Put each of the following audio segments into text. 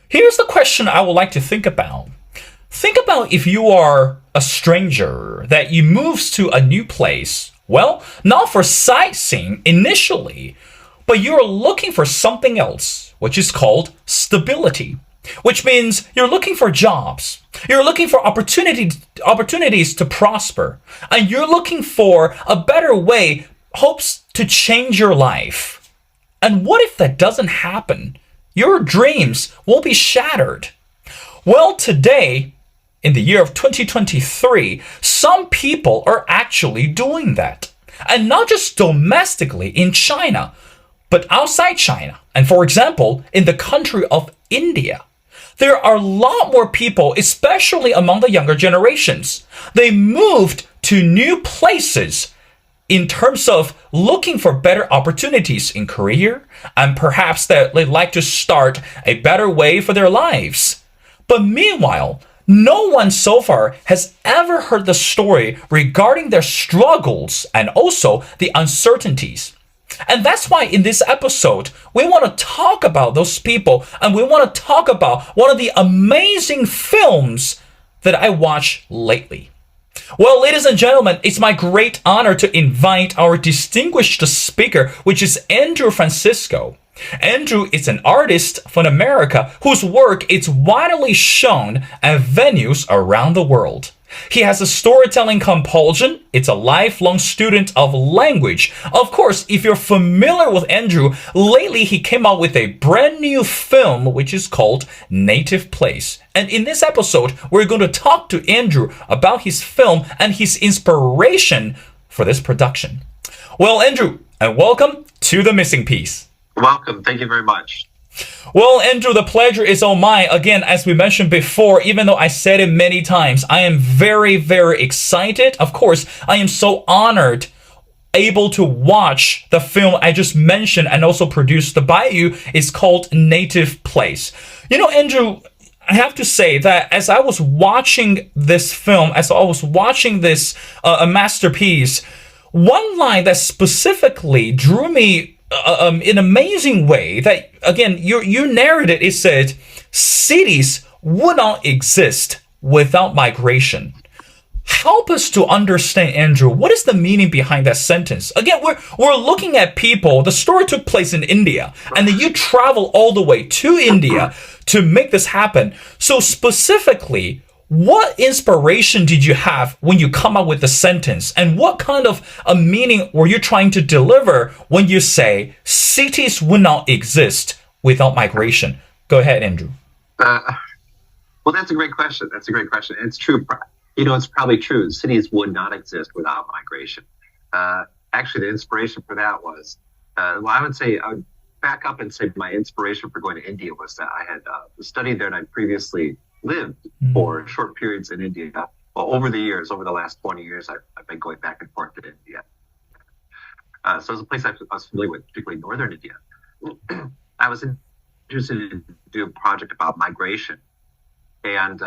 Here's the question I would like to think about. Think about if you are a stranger that you moves to a new place. Well, not for sightseeing initially, but you're looking for something else, which is called stability, which means you're looking for jobs. You're looking for opportunities to prosper, and you're looking for a better way, hopes to change your life. And what if that doesn't happen? Your dreams will be shattered. Well, today, in the year of 2023, some people are actually doing that. And not just domestically in China, but outside China. And for example, in the country of India, there are a lot more people, especially among the younger generations. They moved to new places in terms of looking for better opportunities in career, and perhaps that they'd like to start a better way for their lives. But meanwhile, no one so far has ever heard the story regarding their struggles and also the uncertainties. And that's why in this episode, we want to talk about those people, and we want to talk about one of the amazing films that I watched lately. Well, ladies and gentlemen, it's my great honor to invite our distinguished speaker, which is Andrew Francisco. Andrew is an artist from America whose work is widely shown at venues around the world. He has a storytelling compulsion. It's a lifelong student of language. Of course, if you're familiar with Andrew, lately he came out with a brand new film which is called Native Place. And in this episode, we're going to talk to Andrew about his film and his inspiration for this production. Well, Andrew, and welcome to The Missing Piece. Welcome. Thank you very much. Well, Andrew, the pleasure is all mine. Again, as we mentioned before, even though I said it many times, I am very, very excited. Of course, I am so honored able to watch the film I just mentioned and also produced by you. It's called Native Place. You know, Andrew, I have to say that as I was watching this film, as I was watching this a masterpiece, one line that specifically drew me in an amazing way, that again you narrated, it said cities would not exist without migration. Help us to understand, Andrew, what is the meaning behind that sentence? Again, we're looking at people. The story took place in India, and then you travel all the way to India to make this happen. So specifically, what inspiration did you have when you come up with the sentence? And what kind of a meaning were you trying to deliver when you say cities would not exist without migration? Go ahead, Andrew. Well, that's a great question. It's true. You know, it's probably true. Cities would not exist without migration. Actually, the inspiration for that was, I would back up and say my inspiration for going to India was that I had studied there, and I previously lived for short periods in India. Well, over the last 20 years, I've been going back and forth to India. So it's a place I was familiar with, particularly northern India. I was interested in doing a project about migration. And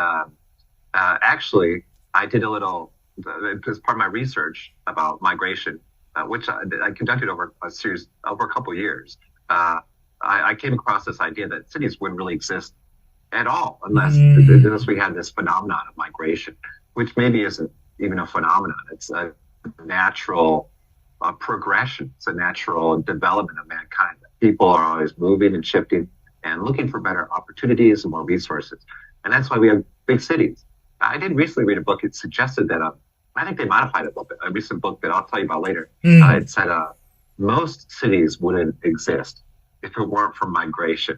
actually, I did a little, as part of my research about migration, which I conducted over a couple of years. I came across this idea that cities wouldn't really exist at all unless we had this phenomenon of migration, which maybe isn't even a phenomenon. It's a natural progression. It's a natural development of mankind. People are always moving and shifting and looking for better opportunities and more resources. And that's why we have big cities. I did recently read a book. It suggested that, I think they modified it a little bit, a recent book that I'll tell you about later. It said most cities wouldn't exist if it weren't for migration.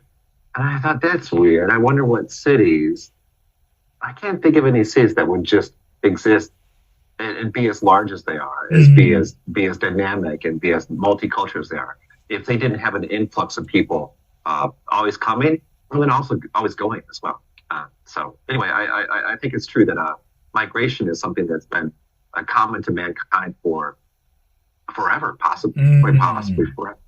And I thought, that's weird. I wonder what cities, I can't think of any cities that would just exist and be as large as they are, be as dynamic and be as multicultural as they are, if they didn't have an influx of people always coming, and then also always going as well. So anyway, I think it's true that migration is something that's been common to mankind for forever, quite possibly forever.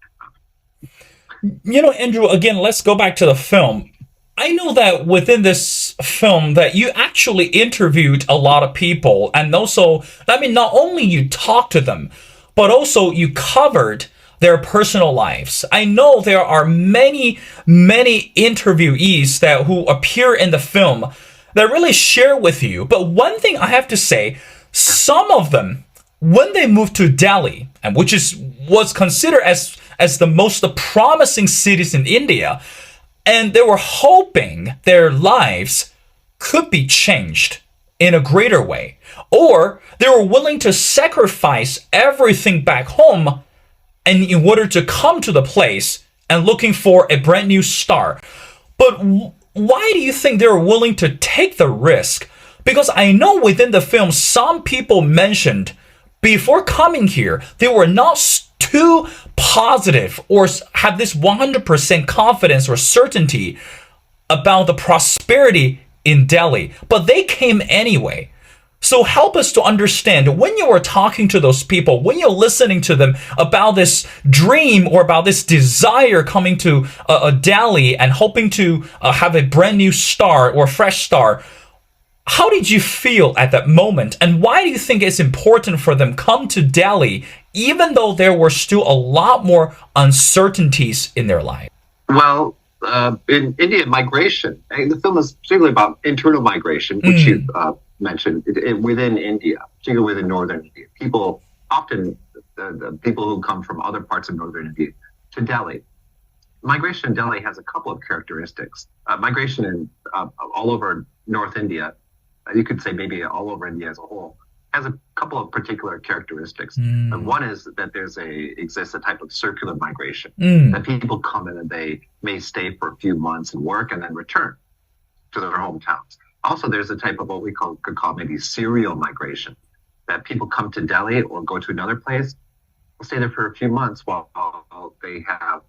You know, Andrew, again, let's go back to the film. I know that within this film that you actually interviewed a lot of people, and also, I mean, not only you talked to them, but also you covered their personal lives. I know there are many, many interviewees that who appear in the film that really share with you. But one thing I have to say, some of them, when they moved to Delhi, and which was considered as the most promising cities in India, and they were hoping their lives could be changed in a greater way, or they were willing to sacrifice everything back home and in order to come to the place and looking for a brand new start. But why do you think they were willing to take the risk? Because I know within the film, some people mentioned before coming here, they were not too positive or have this 100% confidence or certainty about the prosperity in Delhi, but they came anyway. So help us to understand, when you are talking to those people, when you're listening to them about this dream or about this desire coming to Delhi and hoping to have a brand new start or fresh start, how did you feel at that moment? And why do you think it's important for them come to Delhi, even though there were still a lot more uncertainties in their life? Well, in India, migration, the film is particularly about internal migration, which you mentioned, within India, particularly within northern India. People, often the people who come from other parts of northern India to Delhi. Migration in Delhi has a couple of characteristics. Migration in all over North India, you could say maybe all over India as a whole, has a couple of particular characteristics. And one is that exists a type of circular migration, that people come in and they may stay for a few months and work and then return to their hometowns. Also, there's a type of what we could call maybe serial migration, that people come to Delhi or go to another place, stay there for a few months while they have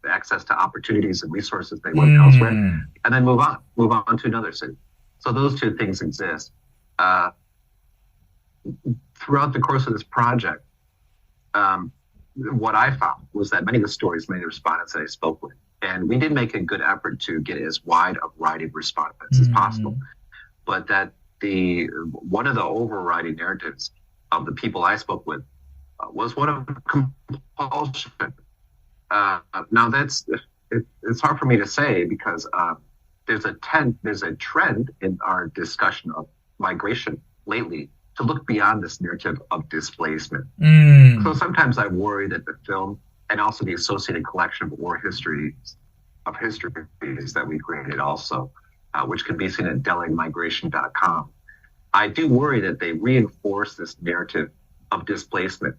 access to opportunities and resources they would elsewhere, and then move on to another city. So those two things exist. Throughout the course of this project, what I found was that many of the stories, many of the respondents that I spoke with, and we did make a good effort to get as wide a variety of respondents as possible, but that one of the overriding narratives of the people I spoke with was one of compulsion. Now it's hard for me to say because there's a trend in our discussion of migration lately to look beyond this narrative of displacement. So sometimes I worry that the film and also the associated collection of war histories that we created also, which can be seen at DelhiMigration.com. I do worry that they reinforce this narrative of displacement.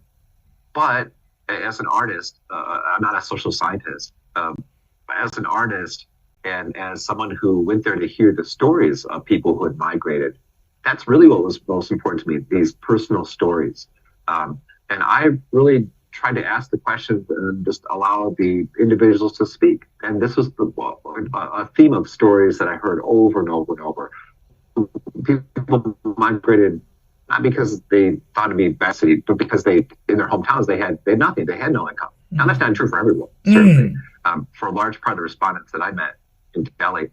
But as an artist, I'm not a social scientist, as an artist and as someone who went there to hear the stories of people who had migrated, that's really what was most important to me, these personal stories. And I really tried to ask the questions and just allow the individuals to speak. And this was a theme of stories that I heard over and over and over. People migrated not because they thought it'd be best city, but because in their hometowns they had nothing, they had no income. Now that's not true for everyone, certainly. For a large part of the respondents that I met in Delhi,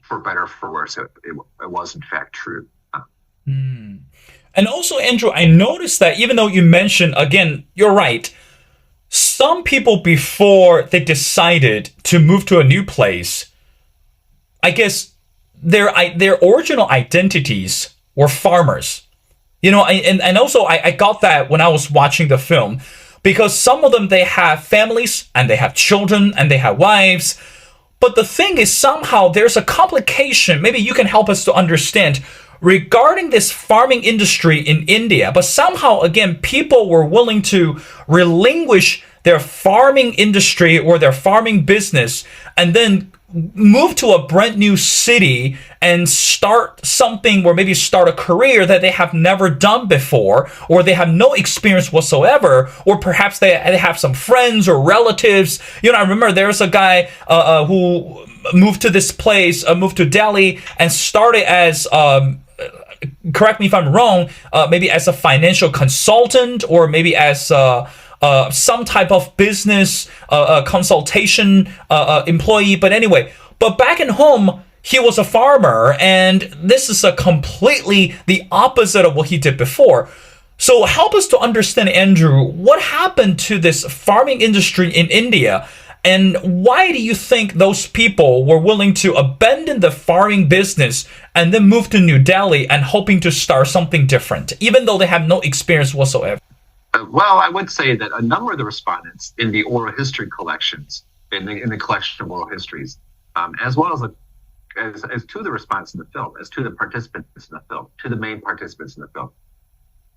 for better or for worse, it was in fact true. And also, Andrew, I noticed that even though you mentioned, again, you're right, some people before they decided to move to a new place, I guess their original identities were farmers. You know, and also I got that when I was watching the film, because some of them, they have families and they have children and they have wives. But the thing is, somehow there's a complication. Maybe you can help us to understand regarding this farming industry in India. But somehow, again, people were willing to relinquish their farming industry or their farming business and then move to a brand new city and start something, or maybe start a career that they have never done before, or they have no experience whatsoever, or perhaps they have some friends or relatives. You know, I remember there's a guy who moved to this place, moved to Delhi, and started as correct me if I'm wrong, maybe as a financial consultant, or maybe as some type of business consultation employee. But anyway, but back in home, he was a farmer, and this is a completely the opposite of what he did before. So help us to understand, Andrew, what happened to this farming industry in India, and why do you think those people were willing to abandon the farming business and then move to New Delhi and hoping to start something different, even though they have no experience whatsoever? Well, I would say that a number of the respondents in the oral history collections, in the collection of oral histories, as well as to the respondents in the film, as to the participants in the film, to the main participants in the film,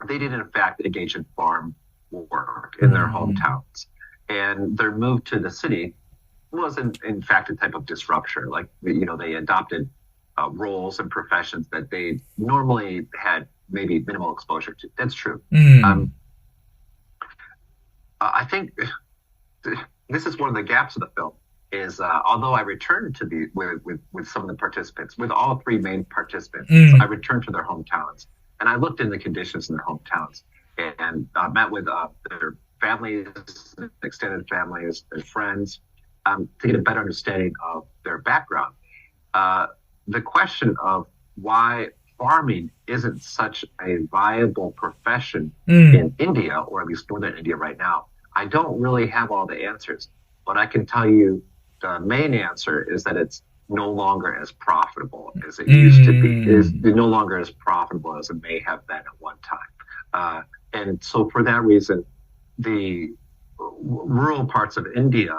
they did in fact engage in farm work in their hometowns, and their move to the city was in fact a type of disruption. Like, they adopted roles and professions that they normally had maybe minimal exposure to. That's true. I think this is one of the gaps of the film. Is although I returned to with some of the participants, with all three main participants, I returned to their hometowns, and I looked in the conditions in their hometowns, and met with their families, extended families, their friends, to get a better understanding of their background. The question of why farming isn't such a viable profession in India, or at least northern India right now, I don't really have all the answers, but I can tell you the main answer is that it's no longer as profitable as it used to be. It is no longer as profitable as it may have been at one time. And so for that reason, the rural parts of India,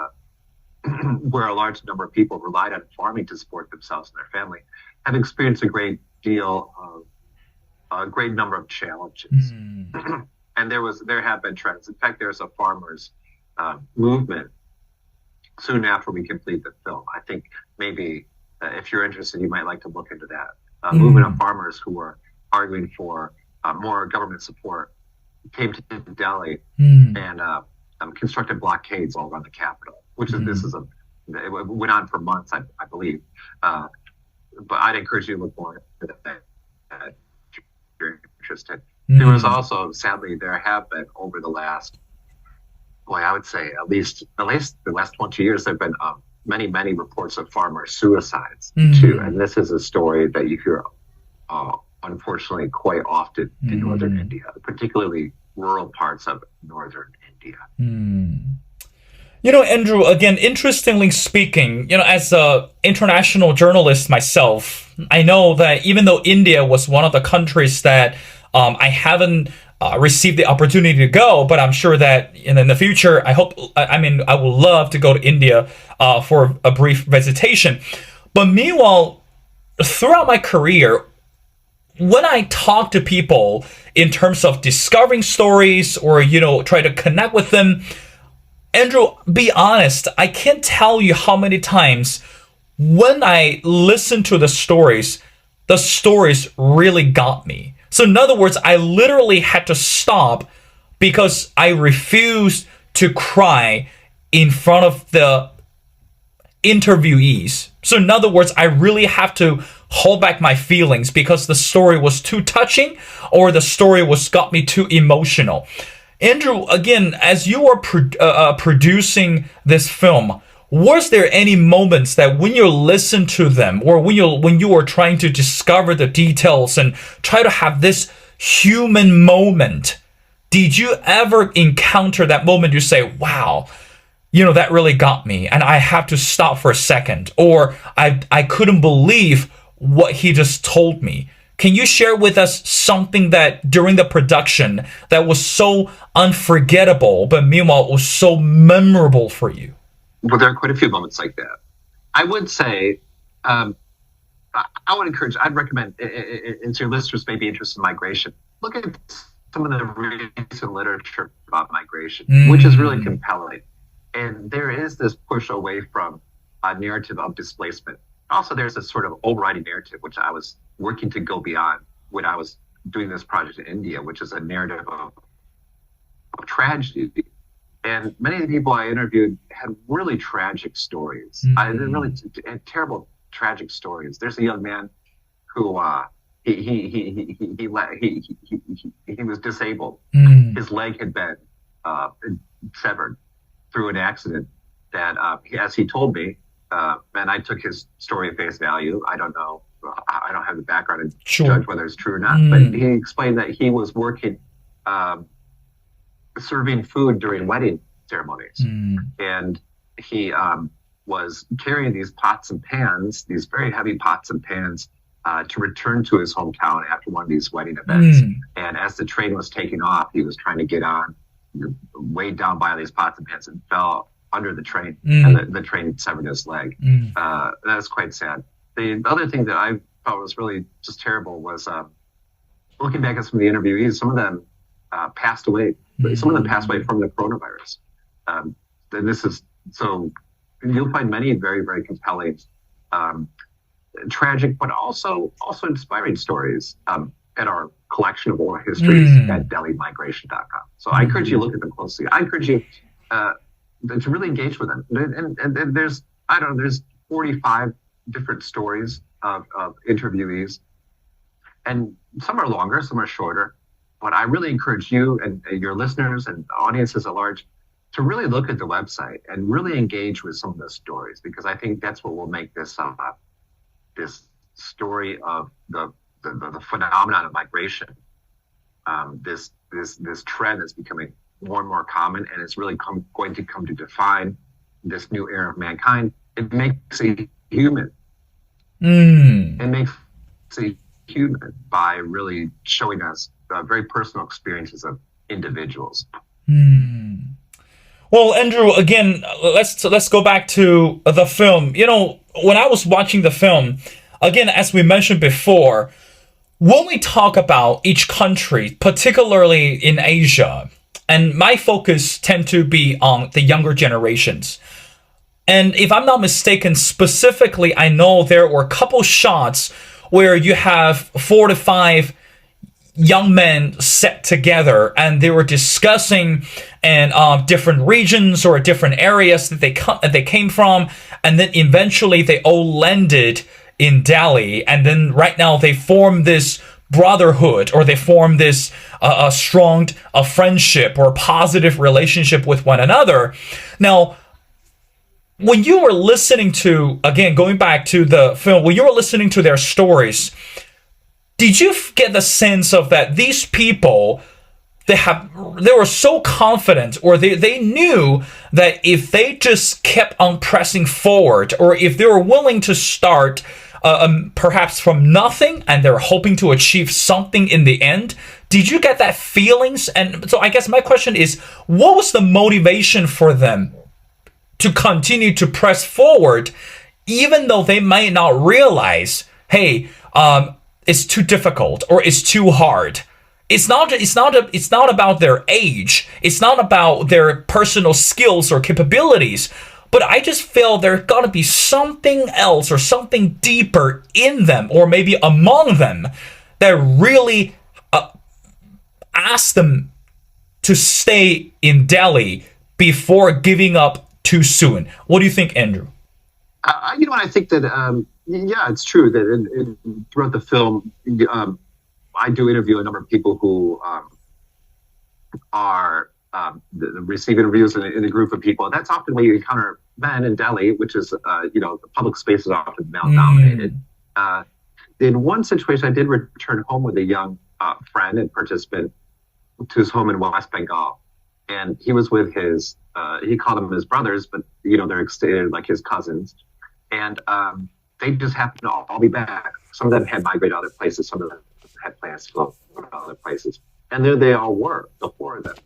where a large number of people relied on farming to support themselves and their family, have experienced a great number of challenges. And there have been trends. In fact, there's a farmers movement soon after we complete the film. I think maybe if you're interested, you might like to look into that. Movement of farmers who were arguing for more government support came to Delhi and constructed blockades all around the capital, it went on for months, I believe. But I'd encourage you to look more into that if you're interested. There was also, sadly, there have been over the last, I would say at least the last 20 years, there have been many reports of farmer suicides too. And this is a story that you hear, unfortunately, quite often in northern India, particularly rural parts of northern India. Andrew, again, interestingly speaking, as an international journalist myself, I know that even though India was one of the countries that I haven't received the opportunity to go, but I'm sure that in the future, I would love to go to India for a brief visitation. But meanwhile, throughout my career, when I talk to people in terms of discovering stories or, try to connect with them, Andrew, be honest, I can't tell you how many times when I listen to the stories really got me. So in other words, I literally had to stop because I refused to cry in front of the interviewees. So in other words, I really have to hold back my feelings because the story was too touching or the story got me too emotional. Andrew, again, as you are producing this film, was there any moments that when you listen to them or when you are trying to discover the details and try to have this human moment, did you ever encounter that moment you say, wow, that really got me and I have to stop for a second, or I couldn't believe what he just told me? Can you share with us something that during the production that was so unforgettable, but meanwhile was so memorable for you? Well, there are quite a few moments like that. I would say, I I'd recommend, and your listeners may be interested in migration, look at some of the recent literature about migration, which is really compelling. And there is this push away from a narrative of displacement. Also, there's this sort of overriding narrative, which I was working to go beyond when I was doing this project in India, which is a narrative of tragedy. And many of the people I interviewed had really tragic stories. Really terrible, tragic stories. There's a young man who he was disabled. His leg had been severed through an accident. That, as he told me, and I took his story at face value. I don't know. I don't have the background to judge whether it's true or not. But he explained that he was working um, serving food during wedding ceremonies. And he was carrying these pots and pans, these very heavy pots and pans, to return to his hometown after one of these wedding events. And as the train was taking off, he was trying to get on, weighed down by these pots and pans, and fell under the train, and the train severed his leg. That's quite sad. The other thing that I thought was really just terrible was looking back at some of the interviewees, some of them passed away. Some of them passed away from the coronavirus. And this is so you'll find many very, very compelling, tragic, but also inspiring stories at our collection of oral histories at DehliMigration.com. So I encourage you to look at them closely. I encourage you to really engage with them. And there's 45 different stories of interviewees, and some are longer, some are shorter. But I really encourage you and your listeners and audiences at large to really look at the website and really engage with some of those stories, because I think that's what will make this this story of the phenomenon of migration, this trend that's becoming more and more common, and it's really going to come to define this new era of mankind. It makes a human. It makes a human by really showing us very personal experiences of individuals. Well, Andrew, again, let's go back to the film. You know, when I was watching the film, again, as we mentioned before, when we talk about each country, particularly in Asia, and my focus tend to be on the younger generations. And if I'm not mistaken, specifically, I know there were a couple shots where you have 4 to 5 young men sat together and they were discussing and different regions or different areas that they came from, and then eventually they all landed in Delhi, and then right now they form this brotherhood, or they form this strong friendship or positive relationship with one another. Now, when you were listening to, again, going back to the film, when you were listening to their stories, did you get the sense of that these people, they were so confident, or they knew that if they just kept on pressing forward, or if they were willing to start perhaps from nothing and they're hoping to achieve something in the end, did you get that feelings? And so I guess my question is, what was the motivation for them to continue to press forward, even though they might not realize, hey, it's too difficult or it's too hard? It's not about their age. It's not about their personal skills or capabilities. But I just feel there's got to be something else or something deeper in them, or maybe among them, that really asked them to stay in Delhi before giving up too soon. What do you think, Andrew? I think that, yeah, it's true that throughout the film, I do interview a number of people who are receive interviews in a group of people. That's often where you encounter men in Delhi, which is, the public space is often male-dominated. In one situation, I did return home with a young friend and participant to his home in West Bengal. And he was with his, he called them his brothers, but, they're extended like his cousins. And they just happened to all be back. Some of them had migrated to other places. Some of them had plans to go to other places. And there they all were, the 4 of them.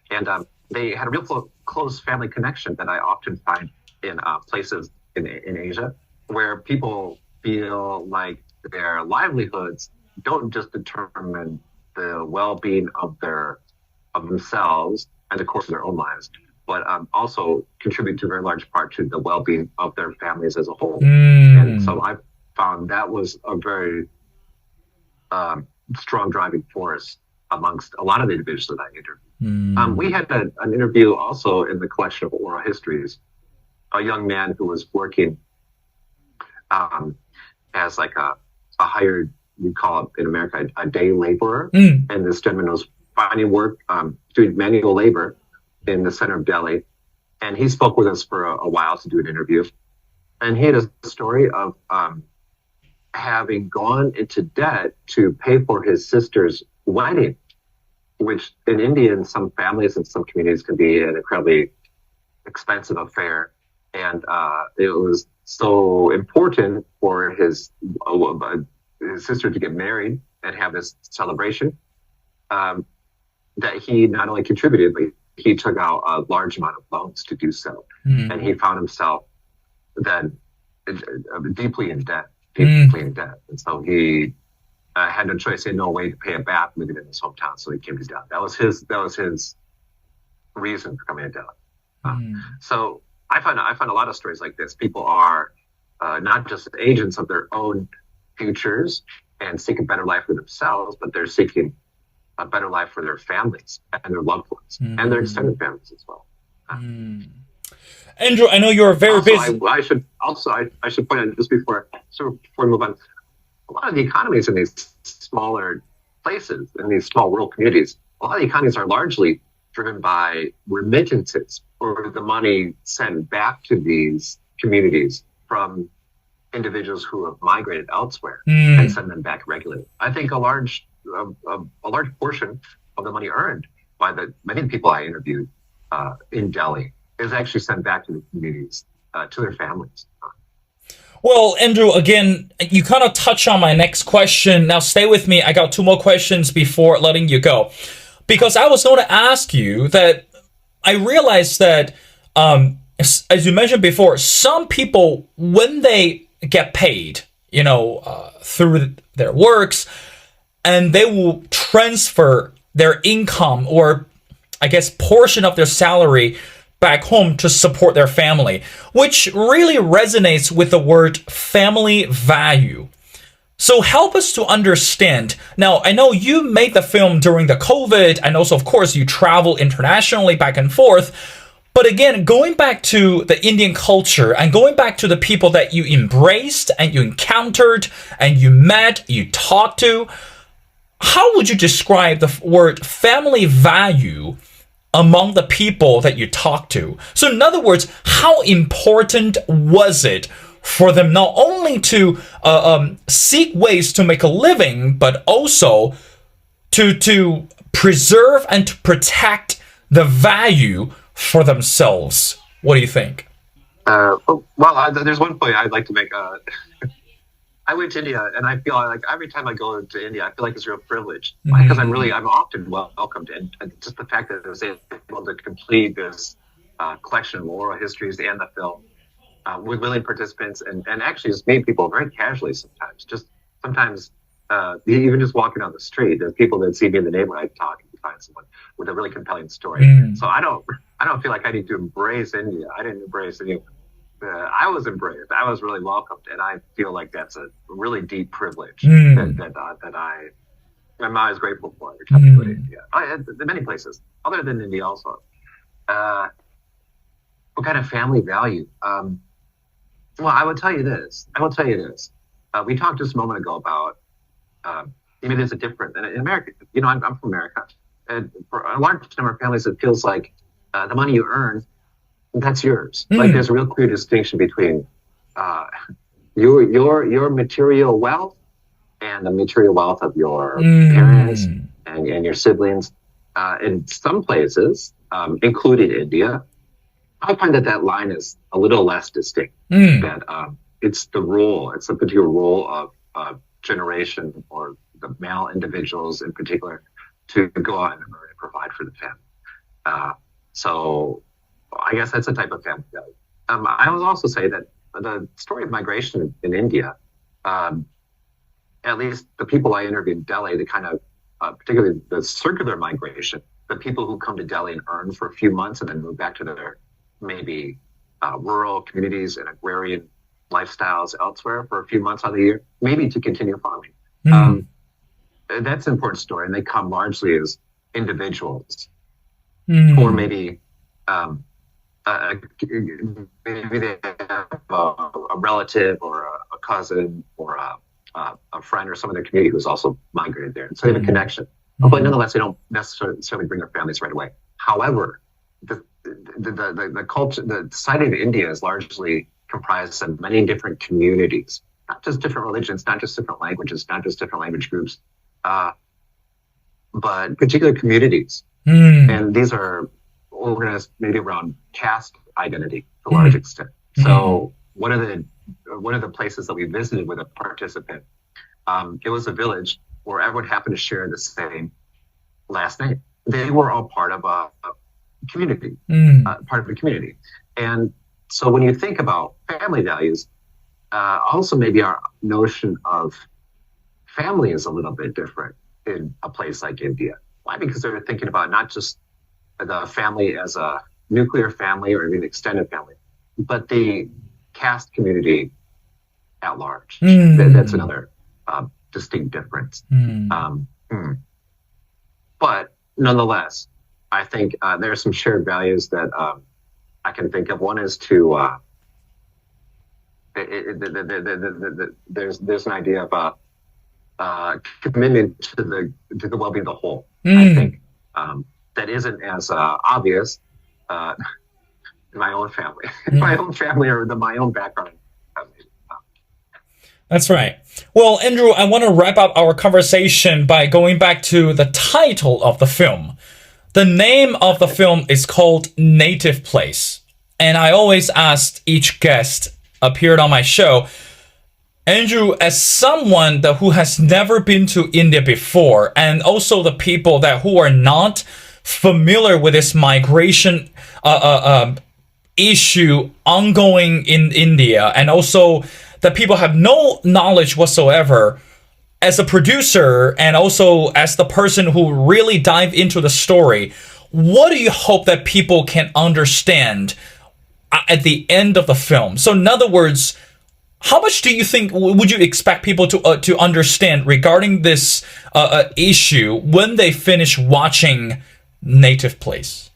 And they had a real close family connection that I often find in places in Asia, where people feel like their livelihoods don't just determine the well-being of themselves and, of course, their own lives, but also contribute to a very large part to the well-being of their families as a whole. And so I found that was a very strong driving force amongst a lot of the individuals that I interviewed. We had an interview also in the collection of oral histories, a young man who was working as like a hired, we call it in America, a day laborer. And this gentleman was finding work, doing manual labor in the center of Delhi. And he spoke with us for a while to do an interview. And he had a story of having gone into debt to pay for his sister's wedding which in India, in some families and some communities, can be an incredibly expensive affair. And it was so important for his sister to get married and have this celebration, that he not only contributed, but he took out a large amount of loans to do so. And he found himself then deeply in debt, And so he had no choice. He had no way to pay it back living in his hometown. So he came to Delhi. That was his reason for coming to Delhi. So I find a lot of stories like this. People are not just agents of their own futures and seek a better life for themselves, but they're seeking a better life for their families and their loved ones and their extended families as well. Andrew, I know you're very busy. I should point out just before we move on, a lot of the economies in these smaller places, in these small rural communities, a lot of the economies are largely driven by remittances, or the money sent back to these communities from individuals who have migrated elsewhere and send them back regularly. I think a large portion of the money earned by the many people I interviewed in Delhi is actually sent back to the communities, to their families. Well, Andrew, again, you kind of touch on my next question. Now, stay with me. I got two more questions before letting you go. Because I was going to ask you that I realized that, as you mentioned before, some people, when they get paid, through their works, and they will transfer their income, or I guess portion of their salary, back home to support their family, which really resonates with the word family value. So help us to understand. Now, I know you made the film during the COVID, and also, of course, you travel internationally back and forth. But again, going back to the Indian culture and going back to the people that you embraced and you encountered and you met, you talked to, how would you describe the word family value among the people that you talked to? So in other words, how important was it for them not only to seek ways to make a living, but also to preserve and to protect the value for themselves? What do you think? There's one point I'd like to make. I went to India, and I feel like every time I go to India, I feel like it's a real privilege, because I'm often welcomed, and just the fact that I was able to complete this collection of oral histories and the film with willing participants, and actually just meet people very casually sometimes. Even just walking down the street, there's people that see me in the neighborhood, I talk, and you find someone with a really compelling story. So I don't feel like I need to embrace India. I didn't embrace anyone. I was embraced. I was really welcomed, and I feel like that's a really deep privilege that I'm always grateful for every time I go to India. Many places, other than India, also. What kind of family value? Well, I will tell you this. We talked just a moment ago about there's a difference. And in America, I'm from America, and for a large number of families, it feels like the money you earn, that's yours. Like there's a real clear distinction between your material wealth and the material wealth of your parents and your siblings. In some places, including India, I find that line is a little less distinct. That it's the particular role of generation, or the male individuals in particular, to go out and earn and provide for the family. So I guess that's a type of family value. I would also say that the story of migration in India, at least the people I interviewed in Delhi, the kind of, particularly the circular migration, the people who come to Delhi and earn for a few months and then move back to their maybe rural communities and agrarian lifestyles elsewhere for a few months out of the year, maybe to continue farming. That's an important story, and they come largely as individuals, or maybe maybe they have a relative or a cousin or a friend or someone in their community who's also migrated there, and so they have a connection. But nonetheless, they don't necessarily bring their families right away. However, the culture, the society of India is largely comprised of many different communities, not just different religions, not just different languages, not just different language groups. but particular communities. Mm. And these are organized maybe around caste identity to a large extent. So one of the places that we visited with a participant, it was a village where everyone happened to share the same last name. They were all part of a community, part of the community. And so when you think about family values, also maybe our notion of family is a little bit different in a place like India. Why? Because they're thinking about not just the family as a nuclear family or even extended family, but the caste community at large. That's another distinct difference. But nonetheless, I think there are some shared values that I can think of. One is to there's an idea of commitment to the well-being of the whole. I think that isn't as obvious in my own family, my own family, or my own background. That's right. Well, Andrew, I want to wrap up our conversation by going back to the title of the film. The name of the film is called Native Place. And I always asked each guest appeared on my show, Andrew, as someone who has never been to India before, and also the people who are not familiar with this migration issue ongoing in India, and also the people have no knowledge whatsoever, as a producer and also as the person who really dive into the story, what do you hope that people can understand at the end of the film? So in other words, how much do you think would you expect people to understand regarding this issue when they finish watching Native Place?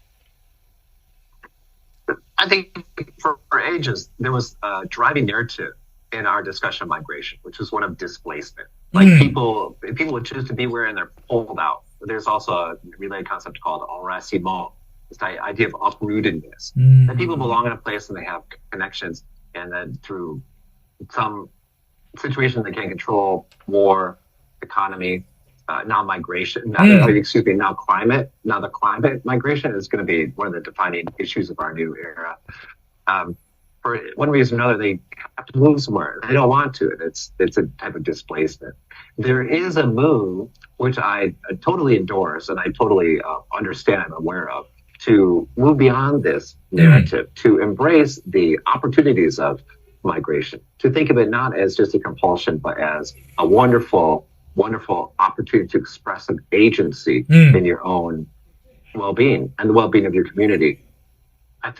I think for ages there was a driving narrative in our discussion of migration, which was one of displacement. Like people would choose to be where and they're pulled out. There's also a related concept called enracinement, this idea of uprootedness. That people belong in a place and they have connections, and then through some situation they can't control, war, economy, now migration, now climate. Now the climate migration is going to be one of the defining issues of our new era. For one reason or another, they have to move somewhere. They don't want to. It's a type of displacement. There is a move, which I totally endorse and I totally understand and aware of, to move beyond this narrative, to embrace the opportunities of migration, to think of it not as just a compulsion, but as a wonderful, wonderful opportunity to express some agency in your own well-being and the well-being of your community. I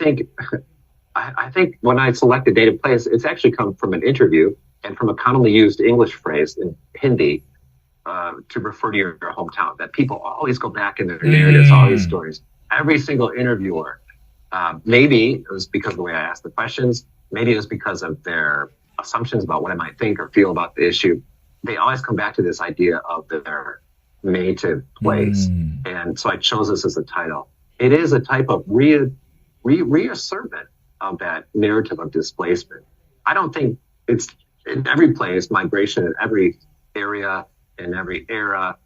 think when I selected Native Place, it's actually come from an interview and from a commonly used English phrase in Hindi to refer to your hometown, that people always go back in their narratives, all these stories. Every single interviewer, maybe it was because of the way I asked the questions, maybe it was because of their assumptions about what I might think or feel about the issue. They always come back to this idea of their native place. And so I chose this as a title. It is a type of reassertment of that narrative of displacement. I don't think it's in every place, migration in every area, in every era,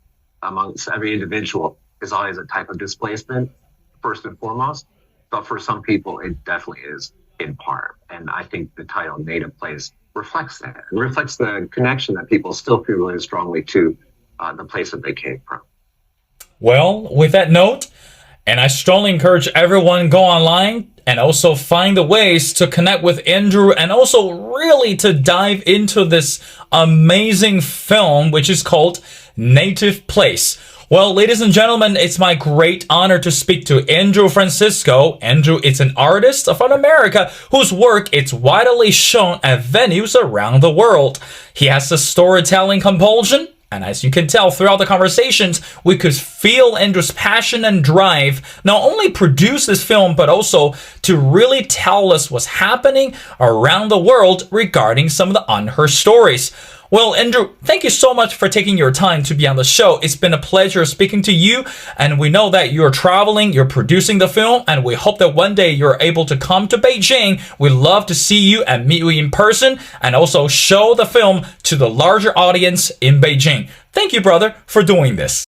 amongst every individual is always a type of displacement, first and foremost. But for some people, it definitely is in part. And I think the title Native Place reflects that, and reflects the connection that people still feel really strongly to the place that they came from. Well, with that note, and I strongly encourage everyone go online and also find the ways to connect with Andrew and also really to dive into this amazing film, which is called Native Place. Well, ladies and gentlemen, it's my great honor to speak to Andrew Francisco. Andrew is an artist from America whose work is widely shown at venues around the world. He has a storytelling compulsion, and as you can tell throughout the conversations, we could feel Andrew's passion and drive not only produce this film, but also to really tell us what's happening around the world regarding some of the unheard stories. Well, Andrew, thank you so much for taking your time to be on the show. It's been a pleasure speaking to you, and we know that you're traveling, you're producing the film, and we hope that one day you're able to come to Beijing. We'd love to see you and meet you in person, and also show the film to the larger audience in Beijing. Thank you, brother, for doing this.